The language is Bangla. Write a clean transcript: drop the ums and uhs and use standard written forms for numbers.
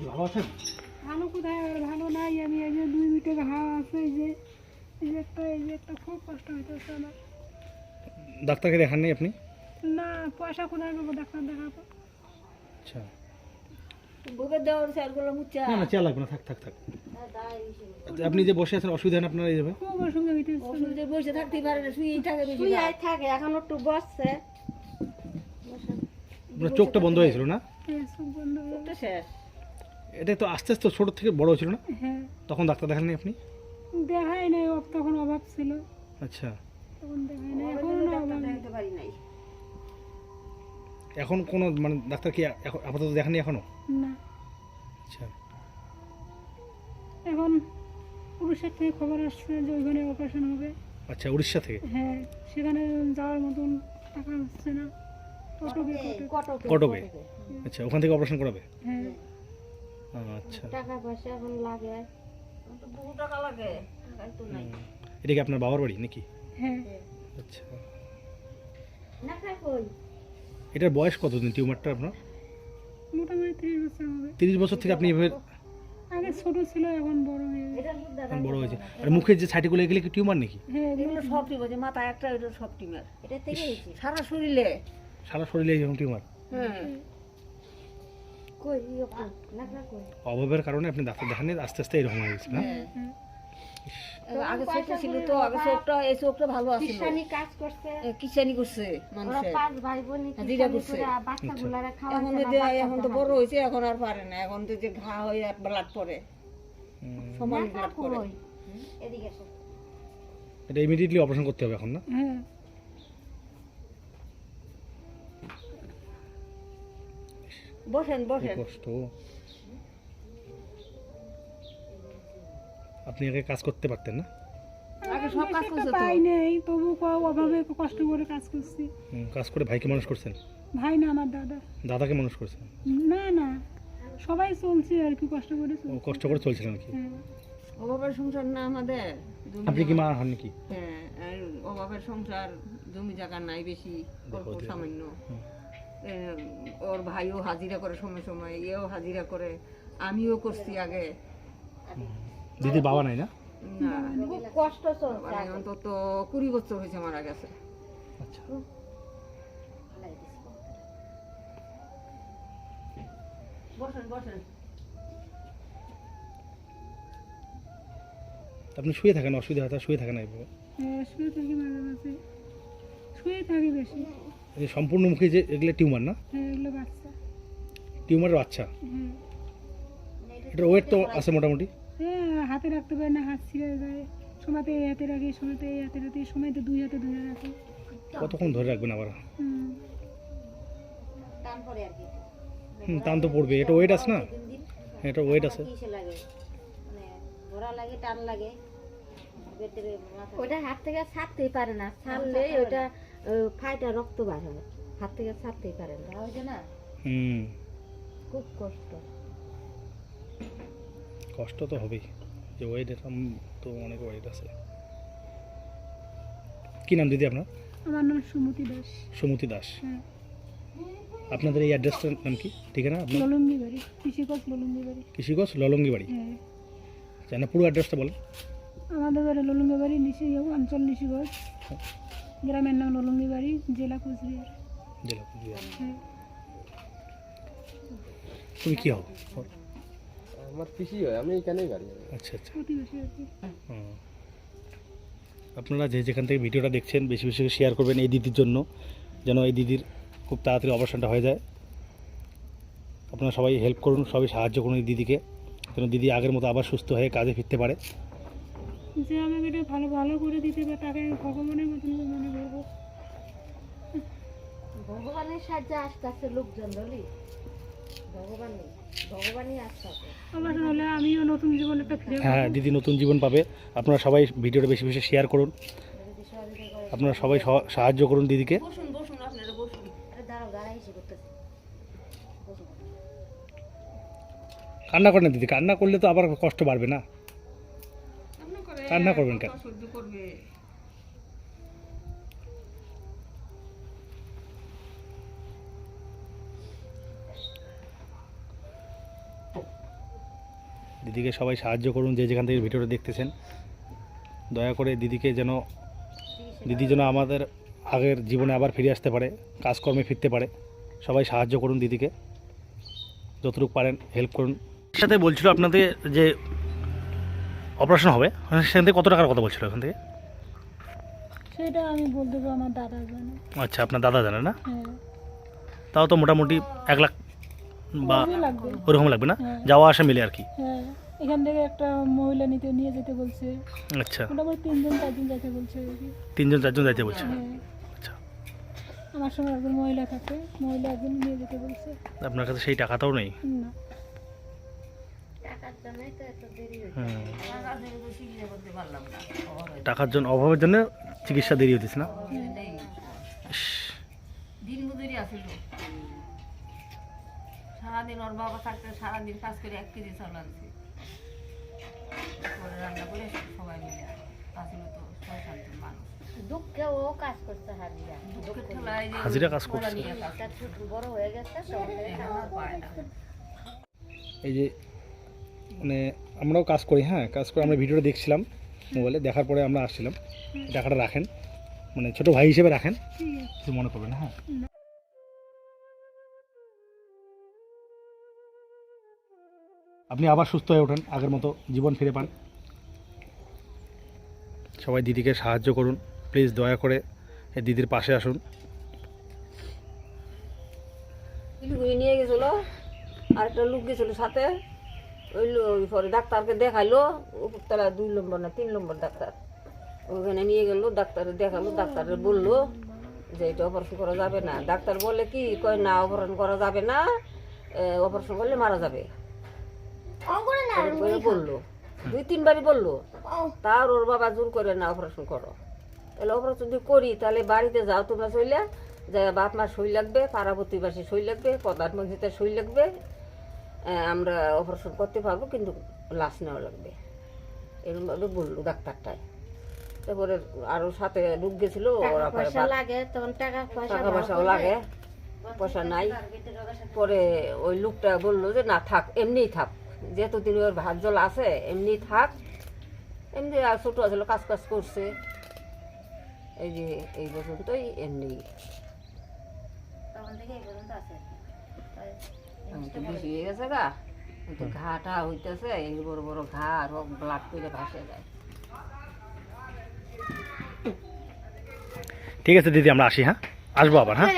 ভালো আছেন? ভালো কোথায় আর ভালো নাই, আমি এই যে 2 মিনিটে ঘা আছে, এই যে একটা খুব কষ্ট হইতেছে আমার। ডাক্তারকে দেখাননি আপনি? না, পয়সা কোথায় পাবো ডাক্তার দেখাবো? আচ্ছা, বুকে দেওয়ার স্যারগুলো মুচ্চা না না চেয়ার লাগবে না, থাক থাক থাক। আচ্ছা, আপনি যে বসে আছেন অসুবিধা নেই আপনার, এই যাবে। খুব অসুবিধা হইতেছে। ওষুধে বসে থাকতে পারে না, শুয়েই থাকে বেশি। শুয়ে থাকে, এখন একটু বসছে। আপনার চোখটা বন্ধ হয়েছিল না? হ্যাঁ, চোখ বন্ধ হয়ে চোখটা শেষ। এটা তো আস্তে আস্তে ছোট থেকে বড় হয়েছিল না? হ্যাঁ, তখন ডাক্তার দেখাননি আপনি? দেখাই নাই, তখন অভাব ছিল, আচ্ছা, তখন দেখাই নাই, এখন না অভাব নেই। দেখাতে পারি নাই। এখন কোনো মানে ডাক্তার কি আপাতত দেখাননি এখনো? না, আচ্ছা, এখন পুরুষের থেকে খবর আসছে যে ওইখানে অপারেশন হবে। আচ্ছা, উড়িষ্যা থেকে? হ্যাঁ, সেখানে যাওয়ার মতন টাকা হচ্ছে না। কটকে কটকে? আচ্ছা, ওখান থেকে অপারেশন করাবে? হ্যাঁ, আচ্ছা, টাকা পয়সা এখন লাগে। বহু টাকা লাগে, টাকাই তো নাই। এটা কি আপনার বাবার বাড়ি নাকি? হ্যাঁ, আচ্ছা, না খাই কই? এটার বয়স কতদিন টিউমারটা আপনার? মোটামুটি 30 বছর হবে। 30 বছর থেকে আপনি এভাবে আগে ছোট ছিল, এখন বড় হয়ে গেছে। এখন বড় হয়েছে। আর মুখের যে ছাইটিগুলো এগুলো কি টিউমার নাকি? হ্যাঁ, এগুলো সব ঠিক আছে, মাথায় একটা এটা সব টিমার। এটা থেকে হয়েছে। সারা শরীরে। সারা শরীরে এরকম টিউমার? হ্যাঁ, কই না কই? অভাবের কারণে আপনি ডাক্তার দেখাননি, আস্তে আস্তে এরকম হয়ে গেছে না? হ্যাঁ, আগে চোখটা ছিল তো, আগে চোখটা, এই চোখটা ভালো আছিল। কিষানি কাজ করছে। কিসানি করছে ওরা মানুষের। 5 ভাই বোন হাজিরা করছে। বাচ্চাগুলারে এখন খাওয়াইছে। যে এখন তো বড় হয়েছে, এখন আর পারে না। এখন তো যে ঘা হয়ে ব্লাড পড়ে, সমান ব্লাড পড়ে। এদিকে এসো। এটা ইমিডিয়েটলি অপারেশন করতে হবে এখন না? হ্যাঁ, বসেন কি বসেন। কষ্ট। আপনি আগে কাজ করতে পারতেন না? আগে সব কাজ বেশি করছে একটা তো। পাই নাই, তবু অভাবে কষ্ট করে কাজ করছি। কাজ করে ভাইকে মানুষ করছেন? ভাই না, আমার দাদা। দাদাকে মানুষ করছেন? না না, সবাই চলছে আর কি, কষ্ট করে ও চলছে। কষ্ট করে চলছিলেন আর কি? হ্যাঁ, অভাবের সংসার না আমাদের। আপনি কি মা হন নাকি? হ্যাঁ, আর অভাবের সংসার, জমি জায়গা নাই বেশি, অল্প দেখো। সামান্য। ওর ভাইও হাজিরা করে সময় সময়, এও হাজিরা করে, আমিও করছি আগে। দিদির বাবা নাই না? না, খুব কষ্ট চলছে। মানে অন্তত 20 বছর হয়েছে মারা গেছে। আচ্ছা, বসেন বসেন। আপনি শুয়ে থাকেন, অসুবিধা হয় তা শুয়ে থাকেন না এইভাবে? হ্যাঁ, শুয়ে থাকি মাঝে মাঝে, শুয়ে থাকি বেশি। এই যে সম্পূর্ণ মুখে যে এগুলো টিউমার না? হ্যাঁ, এগুলো বাচ্চা। টিউমারের বাচ্চা? হ্যাঁ, এটার ওয়েট তো আছে মোটামুটি? হ্যাঁ, হাতে রাখতে পারে না, হাত ছিঁড়ে যায়। সময়তে এই হাতে রাখি, সময়তে এই হাতে রাখি, সময়তে 2 হাতে ধরে রাখি। কতক্ষণ ধরে রাখবেন আবার? হুম, টান পড়ে আর কি। টান তো পড়বে। এটা ওয়েট আছে না? হ্যাঁ, এটা ওয়েট আছে। কিসে লাগে? মানে ঘোড়া লাগে, টান লাগে। পেটের মাথা। ওটা হাত থেকে ছাড়তেই পারে না। ছাড়লে ওটা ফাইটা রক্ত বার হয়। হাত থেকে ছাড়তেই পারে না। ওইটা না হুম, খুব কষ্ট। কষ্ট তো হবেই। যে ওয়েট এরকম তো অনেক ওয়েট আছে। কি নাম দিদি আপনার? আমার নাম সুমতি দাস। সুমতি দাস। হ্যাঁ, আপনাদের এই অ্যাড্রেসটার নাম কি, ঠিকানা আপনার? ললঙ্গি বাড়ি, কৃষিকজ ললঙ্গি বাড়ি। কৃষিগঞ্জ ললঙ্গি বাড়ি? হ্যাঁ, জানা পুরো অ্যাড্রেসটা বলেন। আমাদের বাড়ি ললঙ্গি বাড়ি, অঞ্চল নিশিগঞ্জ, গ্রামের নাম ললঙ্গি বাড়ি, জেলা কোচবিহার। জেলা কুচবিহার। হ্যাঁ, তুমি কি হও? আমার পিসি হয়, আমি এখানেই বাড়ি। আচ্ছা আচ্ছা। প্রতিবেশী আর কি। হুম। আপনারা যে যেখান থেকে ভিডিওটা দেখছেন বেশি বেশি শেয়ার করবেন এই দিদির জন্য, যেন এই দিদির খুব তাড়াতাড়ি অপারেশনটা হয়ে যায়। আপনারা সবাই হেল্প করুন, সবাই সাহায্য করুন এই দিদিকে, যেন দিদি আগের মতো আবার সুস্থ হয়ে কাজে ফিরতে পারে। যে আমাকে এটা ভালো ভালো করে দিতে বা তাকে আমি ভগবানের মতন মনে করবো। ভগবানের সাহায্যে আসতে আসতে লোকজন বলি ভগবানই আসতে আসে। আমার হলে আমিও নতুন জীবন একটা ফিরে হ্যাঁ, দিদি নতুন জীবন পাবে। আপনারা সবাই ভিডিওটা বেশি বেশি শেয়ার করুন, আপনারা সবাই সাহায্য করুন দিদিকে। বসুন বসুন, আপনারা বসুন। দাঁড়াও দাঁড়াই এসে করতেছে। কান্না করেন না দিদি, কান্না করলে তো আবার কষ্ট বাড়বে না? আপনি করে কান্না করবেন কেন? কত সহ্য করবে? দিদিকে সবাই সাহায্য করুন, যে যেখান থেকে ভিডিওটা দেখতেছেন। দয়া করে দিদিকে যেন দিদি যেন আমাদের আগের জীবনে আবার ফিরে আসতে পারে, কাজকর্মে ফিরতে পারে। সবাই সাহায্য করুন দিদিকে, যতটুকু পারেন হেল্প করুন। এর সাথে বলছিল আপনাদের যে অপারেশন হবে, সেখান থেকে কত টাকার কথা বলছিল এখান থেকে? সেটা আমি বলতে পারবো, আমার দাদা জানে। আচ্ছা, আপনার দাদা জানে না? হ্যাঁ, তাও তো মোটামুটি 1 লাখ বা কমই লাগবে। ওরকম লাগবে না, হ্যাঁ। যাওয়া আসা মিলে আর কি। হ্যাঁ, এখান থেকে একটা মহিলা নিয়ে যেতে বলছে। আচ্ছা, মোটামুটি 3-4 জন যেতে বলছে আর কি। 3-4 জন যাইতে বলছে। হ্যাঁ, আচ্ছা, আমার সঙ্গে একজন মহিলা থাকে, মহিলা একজন নিয়ে যেতে বলছে। আপনার কাছে সেই টাকাটাও নেই? না, টাকার জন্যই তো এত দেরি হচ্ছে। হুম, টাকা দিয়ে তো চিকিৎসা করতে পারলাম না, অভাব হয়েছে। টাকার জন্য, অভাবের জন্য চিকিৎসা দেরি হতেছে না? এটাই দিন মজুরি আসিল। সারাদিন ওর বাবা থাকতে সারাদিন কাজ করে 1 কেজি চাল আনছি, পরে রান্না করে সবাই মিলে আসিল তো 6-7 জন মানুষ। দুঃখে ও কাজ করতে হাজিরা। দুঃখের ঠেলায় যে হাজিরা কাজ ওরা করছে। নিয়ে কাজ তার ছোট বড় হয়ে গেছে তো ওদের এখন আর পায় না। এই যে মানে আমরাও কাজ করি, হ্যাঁ, কাজ করে আমরা ভিডিওটা দেখছিলাম মোবাইলে, দেখার পরে আমরা আসছিলাম। টাকাটা রাখেন, মানে ছোট ভাই হিসেবে রাখেন, ঠিক আছে। কিছু মনে করবেন না, হ্যাঁ। আপনি আবার সুস্থ হয়ে ওঠেন, আগের মতো জীবন ফিরে পান। সবাই দিদিকে সাহায্য করুন প্লিজ, দয়া করে এই দিদির পাশে আসুন। শিলিগুড়ি নিয়ে গেছিল, আরেকটা লোক গেছিল সাথে। ওই পরে ডাক্তারকে দেখাইলো, উপরতলা 2 নম্বর না 3 নম্বর ডাক্তার। ওখানে নিয়ে গেল, ডাক্তারে দেখালো, ডাক্তারে বললো যে এটা অপারেশন করা যাবে না। ডাক্তার বলে কি, কয় না অপারেশন করা যাবে না, অপারেশন করলে মারা যাবে। এরকম করে বললো, 2-3 বারই বললো। তার ওর বাবা জোর করে না অপারেশন করো। তাহলে অপারেশন যদি করি তাহলে বাড়িতে যাও তোমরা চইলা, যে বাপ মা সই লাগবে, পাড়া প্রতিবাসী সই লাগবে, প্রধানমন্ত্রীতে সই লাগবে, আমরা অপারেশন করতে পারবো, কিন্তু লাশ নেওয়া লাগবে। এরকমভাবে বললো ডাক্তারটায়। তারপরে আরো সাথে লোক গেছিল, ওরা পরে পয়সা লাগে তখন টাকা পয়সাও লাগে, পয়সা নাই। পরে ওই লোকটা বললো যে না থাক, এমনিই থাক, যেহেতু তিনি ওর ভাত জল আছে এমনি থাক। এমনি আর ছোট আসলে কাজ করছে, এই যে এই পর্যন্তই এমনি। তখন থেকে এই পর্যন্ত আছে। তো বেশি হয়ে গেছে গা, কিন্তু ঘাটা হইতেছে, এই বড় বড় ঘা, রোগ ব্লাড করে ভাসে যায়। ঠিক আছে দিদি, আমরা আসি, হ্যাঁ, আসবো আবার, হ্যাঁ।